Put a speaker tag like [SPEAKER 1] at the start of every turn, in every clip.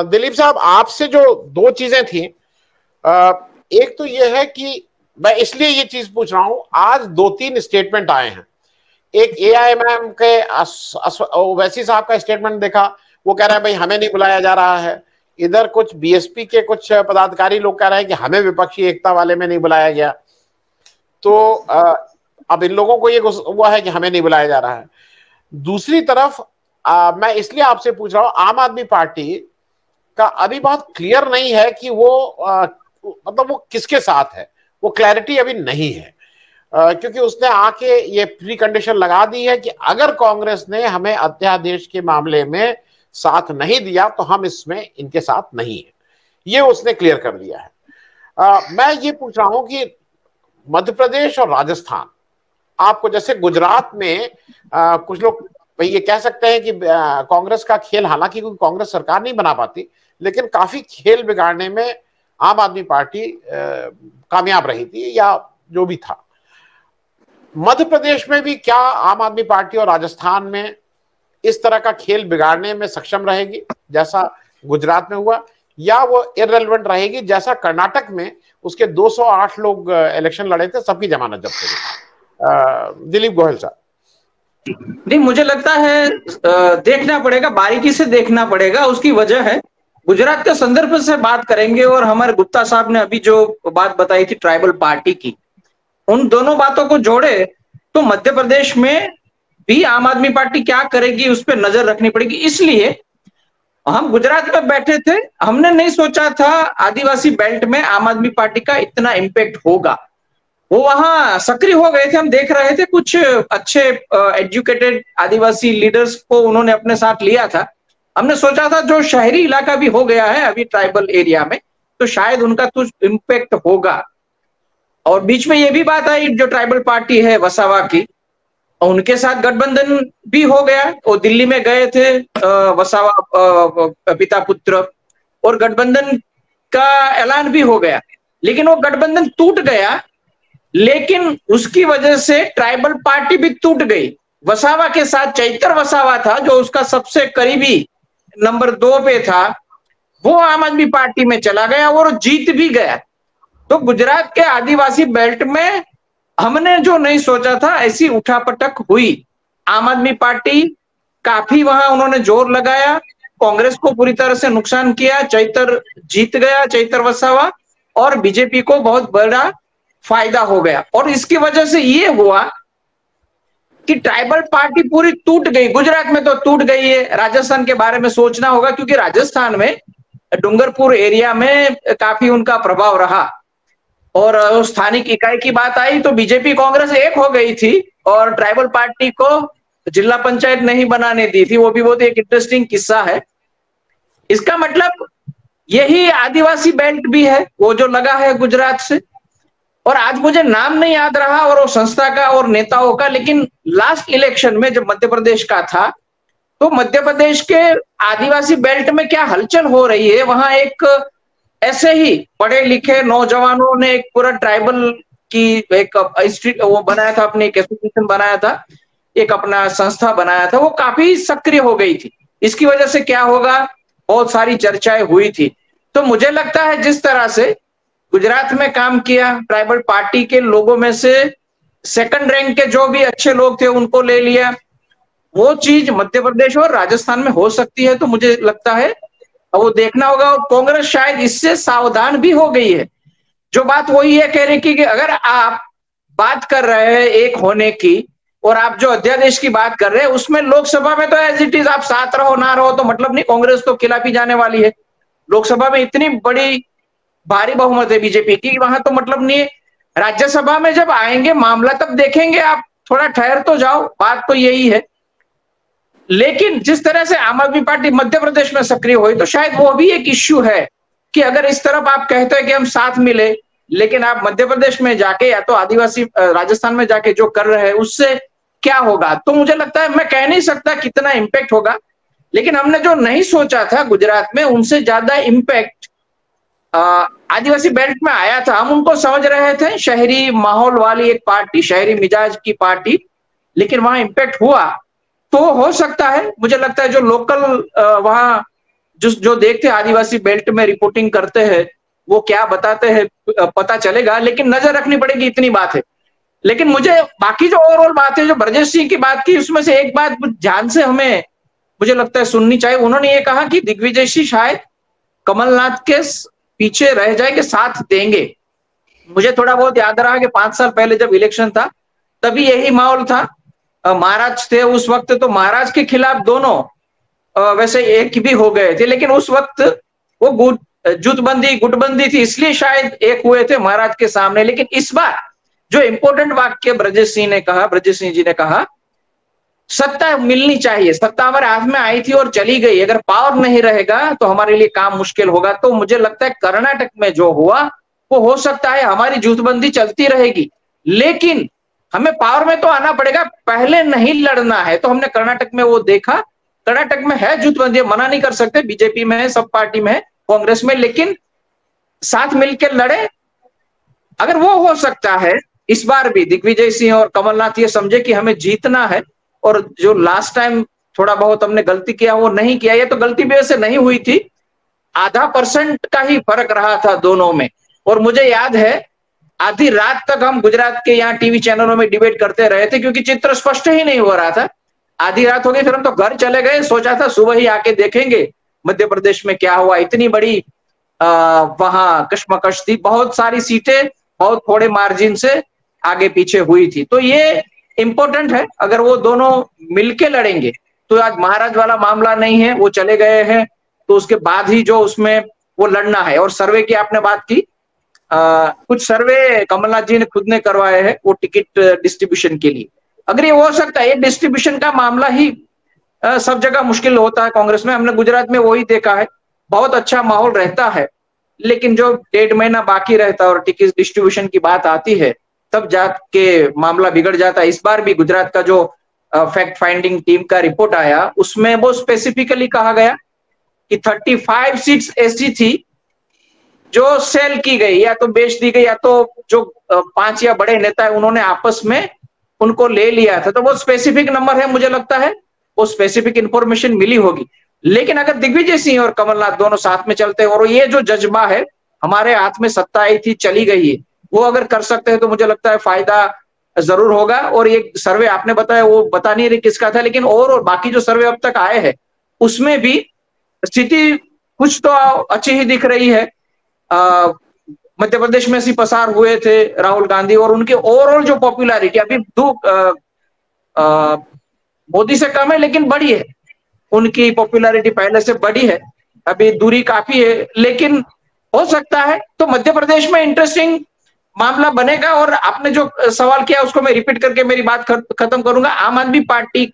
[SPEAKER 1] दिलीप साहब, आपसे जो दो चीजें थी, एक तो यह है कि मैं इसलिए ये चीज पूछ रहा हूं, आज दो तीन स्टेटमेंट आए हैं। एक एआईएमआईएम के ओवैसी साहब का स्टेटमेंट देखा, वो कह रहा है भाई हमें नहीं बुलाया जा रहा है। इधर कुछ बीएसपी के कुछ पदाधिकारी लोग कह रहे हैं कि हमें विपक्षी एकता वाले में नहीं बुलाया गया। तो अब इन लोगों को ये हुआ है कि हमें नहीं बुलाया जा रहा है। दूसरी तरफ मैं इसलिए आपसे पूछ रहा हूं, आम आदमी पार्टी का अभी बहुत क्लियर नहीं है कि वो मतलब वो किसके साथ है, वो क्लैरिटी अभी नहीं है। क्योंकि उसने आके ये प्री कंडीशन लगा दी है कि अगर कांग्रेस ने हमें अध्यादेश के मामले में साथ नहीं दिया तो हम इसमें इनके साथ नहीं है, ये उसने क्लियर कर दिया है। मैं ये पूछ रहा हूं कि मध्य प्रदेश और राजस्थान, आपको जैसे गुजरात में कुछ लोग भाई ये कह सकते हैं कि कांग्रेस का खेल, हालांकि क्योंकि कांग्रेस सरकार नहीं बना पाती, लेकिन काफी खेल बिगाड़ने में आम आदमी पार्टी कामयाब रही थी या जो भी था। मध्य प्रदेश में भी क्या आम आदमी पार्टी और राजस्थान में इस तरह का खेल बिगाड़ने में सक्षम रहेगी जैसा गुजरात में हुआ, या वो इररिलेवेंट रहेगी जैसा कर्नाटक में उसके 208 लोग इलेक्शन लड़े थे, सबकी जमानत जब्त हो गई? दिलीप गोयल साहब।
[SPEAKER 2] नहीं, मुझे लगता है देखना पड़ेगा, बारीकी से देखना पड़ेगा। उसकी वजह है, गुजरात के संदर्भ से बात करेंगे और हमारे गुप्ता साहब ने अभी जो बात बताई थी ट्राइबल पार्टी की, उन दोनों बातों को जोड़े तो मध्य प्रदेश में भी आम आदमी पार्टी क्या करेगी उस पर नजर रखनी पड़ेगी। इसलिए हम गुजरात में बैठे थे, हमने नहीं सोचा था आदिवासी बेल्ट में आम आदमी पार्टी का इतना इम्पैक्ट होगा। वो वहां सक्रिय हो गए थे, हम देख रहे थे कुछ अच्छे एजुकेटेड आदिवासी लीडर्स को उन्होंने अपने साथ लिया था। हमने सोचा था जो शहरी इलाका भी हो गया है अभी ट्राइबल एरिया में, तो शायद उनका कुछ इम्पैक्ट होगा। और बीच में ये भी बात आई, जो ट्राइबल पार्टी है वसावा की, उनके साथ गठबंधन भी हो गया। वो दिल्ली में गए थे वसावा पिता पुत्र, और गठबंधन का ऐलान भी हो गया, लेकिन वो गठबंधन टूट गया। लेकिन उसकी वजह से ट्राइबल पार्टी भी टूट गई। वसावा के साथ चैतर वसावा था जो उसका सबसे करीबी नंबर 2 पे था, वो आम आदमी पार्टी में चला गया और जीत भी गया। तो गुजरात के आदिवासी बेल्ट में हमने जो नहीं सोचा था ऐसी उठापटक हुई। आम आदमी पार्टी काफी वहां उन्होंने जोर लगाया, कांग्रेस को पूरी तरह से नुकसान किया, चैतर जीत गया, चैतर वसावा, और बीजेपी को बहुत बड़ा फायदा हो गया। और इसकी वजह से ये हुआ कि ट्राइबल पार्टी पूरी टूट गई। गुजरात में तो टूट गई है, राजस्थान के बारे में सोचना होगा, क्योंकि राजस्थान में डूंगरपुर एरिया में काफी उनका प्रभाव रहा। और स्थानिक इकाई की बात आई तो बीजेपी कांग्रेस एक हो गई थी और ट्राइबल पार्टी को जिला पंचायत नहीं बनाने दी थी। वो भी बहुत एक इंटरेस्टिंग किस्सा है। इसका मतलब यही आदिवासी बेल्ट भी है, वो जो लगा है गुजरात से। और आज मुझे नाम नहीं याद रहा और वो संस्था का और नेताओं का, लेकिन लास्ट इलेक्शन में जब मध्य प्रदेश का था तो मध्य प्रदेश के आदिवासी बेल्ट में क्या हलचल हो रही है। वहां एक ऐसे ही पढ़े लिखे नौजवानों ने एक पूरा ट्राइबल की एक स्ट्रीट वो बनाया था, अपने एक एसोसिएशन बनाया था, एक अपना संस्था बनाया था, वो काफी सक्रिय हो गई थी। इसकी वजह से क्या होगा, बहुत सारी चर्चाएं हुई थी। तो मुझे लगता है जिस तरह से गुजरात में काम किया, ट्राइबल पार्टी के लोगों में से सेकंड रैंक के जो भी अच्छे लोग थे उनको ले लिया, वो चीज मध्य प्रदेश और राजस्थान में हो सकती है। तो मुझे लगता है वो देखना होगा। और कांग्रेस शायद इससे सावधान भी हो गई है। जो बात वही है, कह रही कि अगर आप बात कर रहे हैं एक होने की और आप जो अध्यादेश की बात कर रहे हैं उसमें लोकसभा में तो एज इट इज आप साथ रहो ना रहो तो मतलब नहीं, कांग्रेस तो खिलाफी जाने वाली है। लोकसभा में इतनी बड़ी भारी बहुमत है बीजेपी की, वहां तो मतलब नहीं है। राज्यसभा में जब आएंगे मामला तब देखेंगे, आप थोड़ा ठहर तो जाओ, बात तो यही है। लेकिन जिस तरह से आम आदमी पार्टी मध्य प्रदेश में सक्रिय हुई तो शायद वो भी एक इश्यू है कि अगर इस तरफ आप कहते हैं कि हम साथ मिले, लेकिन आप मध्य प्रदेश में जाके या तो आदिवासी राजस्थान में जाके जो कर रहे हैं उससे क्या होगा। तो मुझे लगता है, मैं कह नहीं सकता कितना इंपैक्ट होगा, लेकिन हमने जो नहीं सोचा था गुजरात में उनसे ज्यादा इंपैक्ट आदिवासी बेल्ट में आया था। हम उनको समझ रहे थे शहरी माहौल वाली एक पार्टी, शहरी मिजाज की पार्टी, लेकिन वहां इम्पैक्ट हुआ। तो हो सकता है, मुझे लगता है जो लोकल वहां जो देखते आदिवासी बेल्ट में रिपोर्टिंग करते हैं वो क्या बताते हैं पता चलेगा, लेकिन नजर रखनी पड़ेगी, इतनी बात है। लेकिन मुझे बाकी जो ओवरऑल बात है, जो ब्रजेश सिंह की बात की, उसमें से एक बात ध्यान से हमें मुझे लगता है सुननी चाहिए। उन्होंने ये कहा कि दिग्विजय सिंह शायद कमलनाथ के पीछे रह जाए के साथ देंगे। मुझे थोड़ा बहुत याद रहा कि 5 साल पहले जब इलेक्शन था तभी यही माहौल था। महाराज थे उस वक्त, तो महाराज के खिलाफ दोनों वैसे एक भी हो गए थे, लेकिन उस वक्त वो जुटबंदी गुटबंदी थी, इसलिए शायद एक हुए थे महाराज के सामने। लेकिन इस बार जो इंपॉर्टेंट वाक्य ब्रजेश सिंह जी ने कहा, सत्ता मिलनी चाहिए। सत्ता हमारे हाथ में आई थी और चली गई, अगर पावर नहीं रहेगा तो हमारे लिए काम मुश्किल होगा। तो मुझे लगता है कर्नाटक में जो हुआ वो हो सकता है हमारी जुटबंदी चलती रहेगी, लेकिन हमें पावर में तो आना पड़ेगा, पहले नहीं लड़ना है। तो हमने कर्नाटक में वो देखा, कर्नाटक में है जुटबंदी, मना नहीं कर सकते, बीजेपी में है, सब पार्टी में है, कांग्रेस में, लेकिन साथ मिलकर लड़े। अगर वो हो सकता है इस बार भी दिग्विजय सिंह और कमलनाथ ये समझे कि हमें जीतना है, और जो लास्ट टाइम थोड़ा बहुत हमने गलती किया वो नहीं किया, ये तो गलती भी ऐसे नहीं हुई थी, 0.5% का ही फर्क रहा था दोनों में। और मुझे याद है आधी रात तक हम गुजरात के यहाँ टीवी चैनलों में डिबेट करते रहे थे, क्योंकि चित्र स्पष्ट ही नहीं हो रहा था। आधी रात हो गई, फिर हम तो घर चले गए, सोचा था सुबह ही आके देखेंगे मध्य प्रदेश में क्या हुआ। इतनी बड़ी वहां कश्मकश थी, बहुत सारी सीटें बहुत थोड़े मार्जिन से आगे पीछे हुई थी। तो ये इंपॉर्टेंट है, अगर वो दोनों मिलके लड़ेंगे तो आज महाराज वाला मामला नहीं है, वो चले गए हैं, तो उसके बाद ही जो उसमें वो लड़ना है। और सर्वे की आपने बात की, कुछ सर्वे कमलनाथ जी ने खुद ने करवाए हैं वो टिकट डिस्ट्रीब्यूशन के लिए। अगर ये हो सकता है, ये डिस्ट्रीब्यूशन का मामला ही सब जगह मुश्किल होता है कांग्रेस में, हमने गुजरात में वही देखा है, बहुत अच्छा माहौल रहता है, लेकिन जो 1.5 महीना बाकी रहता है और टिकट डिस्ट्रीब्यूशन की बात आती है तब जाके मामला बिगड़ जाता है। इस बार भी गुजरात का जो फैक्ट फाइंडिंग टीम का रिपोर्ट आया उसमें वो स्पेसिफिकली कहा गया कि 35 सीट्स ऐसी थी जो सेल की गई, या तो बेच दी गई, या तो जो 5 या बड़े नेता है उन्होंने आपस में उनको ले लिया था। तो वो स्पेसिफिक नंबर है, मुझे लगता है वो स्पेसिफिक इंफॉर्मेशन मिली होगी। लेकिन अगर दिग्विजय सिंह और कमलनाथ दोनों साथ में चलते हैं और ये जो जज्बा है हमारे हाथ में सत्ता आई थी चली गई है, वो अगर कर सकते हैं तो मुझे लगता है फायदा जरूर होगा। और ये सर्वे आपने बताया वो बता नहीं रही किसका था, लेकिन और बाकी जो सर्वे अब तक आए हैं उसमें भी स्थिति कुछ तो अच्छी ही दिख रही है। मध्य प्रदेश में से पसार हुए थे राहुल गांधी, और उनके ओवरऑल जो पॉपुलैरिटी अभी मोदी से कम है लेकिन बढ़ी है, उनकी पॉपुलैरिटी पहले से बढ़ी है, अभी दूरी काफी है, लेकिन हो सकता है। तो मध्य प्रदेश में इंटरेस्टिंग मामला बनेगा। और आपने जो सवाल किया उसको मैं रिपीट करके मेरी बात खत्म करूंगा। आम आदमी पार्टी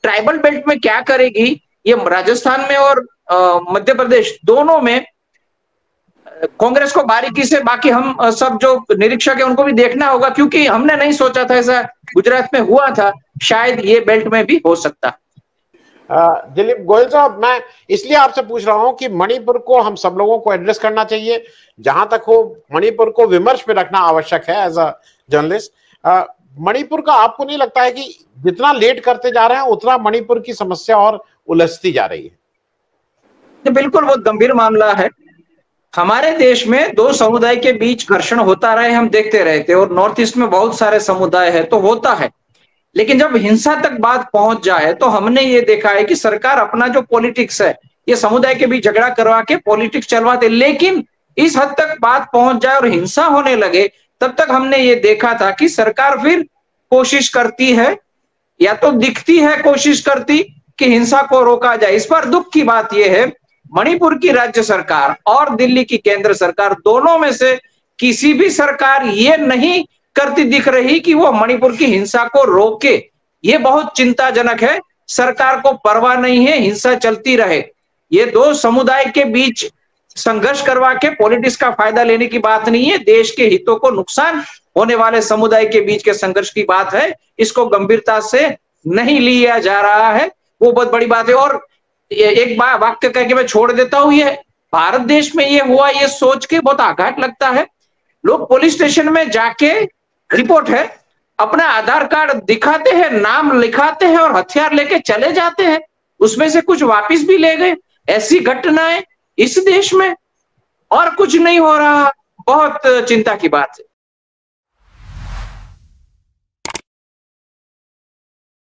[SPEAKER 2] ट्राइबल बेल्ट में क्या करेगी, ये राजस्थान में और मध्य प्रदेश दोनों में कांग्रेस को बारीकी से, बाकी हम सब जो निरीक्षक है उनको भी देखना होगा, क्योंकि हमने नहीं सोचा था ऐसा गुजरात में हुआ था, शायद ये बेल्ट में भी हो सकता।
[SPEAKER 1] दिलीप गोयल साहब, मैं इसलिए आपसे पूछ रहा हूं कि मणिपुर को हम सब लोगों को एड्रेस करना चाहिए, जहां तक हो मणिपुर को विमर्श में रखना आवश्यक है एज अ जर्नलिस्ट। मणिपुर का आपको नहीं लगता है कि जितना लेट करते जा रहे हैं उतना मणिपुर की समस्या और उलझती जा रही है?
[SPEAKER 2] बिल्कुल, बहुत गंभीर मामला है। हमारे देश में 2 समुदाय के बीच घर्षण होता रहे, हम देखते रहते, और नॉर्थ ईस्ट में बहुत सारे समुदाय है तो होता है, लेकिन जब हिंसा तक बात पहुंच जाए तो हमने ये देखा है कि सरकार अपना जो पॉलिटिक्स है, ये समुदाय के बीच झगड़ा करवा के पॉलिटिक्स चलवाते, लेकिन इस हद तक बात पहुंच जाए और हिंसा होने लगे तब तक हमने ये देखा था कि सरकार फिर कोशिश करती है, या तो दिखती है कोशिश करती कि हिंसा को रोका जाए। इस पर दुख की बात यह है मणिपुर की राज्य सरकार और दिल्ली की केंद्र सरकार दोनों में से किसी भी सरकार ये नहीं करती दिख रही कि वो मणिपुर की हिंसा को रोके। ये बहुत चिंताजनक है। सरकार को परवाह नहीं है, हिंसा चलती रहे। ये 2 समुदाय के बीच संघर्ष करवा के पॉलिटिक्स का फायदा लेने की बात नहीं है, देश के हितों को नुकसान होने वाले समुदाय के बीच के संघर्ष की बात है। इसको गंभीरता से नहीं लिया जा रहा है, वो बहुत बड़ी बात है। और एक बार वाक्य कह के मैं छोड़ देता हूं, ये भारत देश में ये हुआ, ये सोच के बहुत आघात लगता है। लोग पुलिस स्टेशन में जाके, रिपोर्ट है, अपना आधार कार्ड दिखाते हैं, नाम लिखाते हैं और हथियार लेके चले जाते हैं, उसमें से कुछ वापस भी ले गए। ऐसी घटनाएं इस देश में, और कुछ नहीं हो रहा। बहुत चिंता की बात है।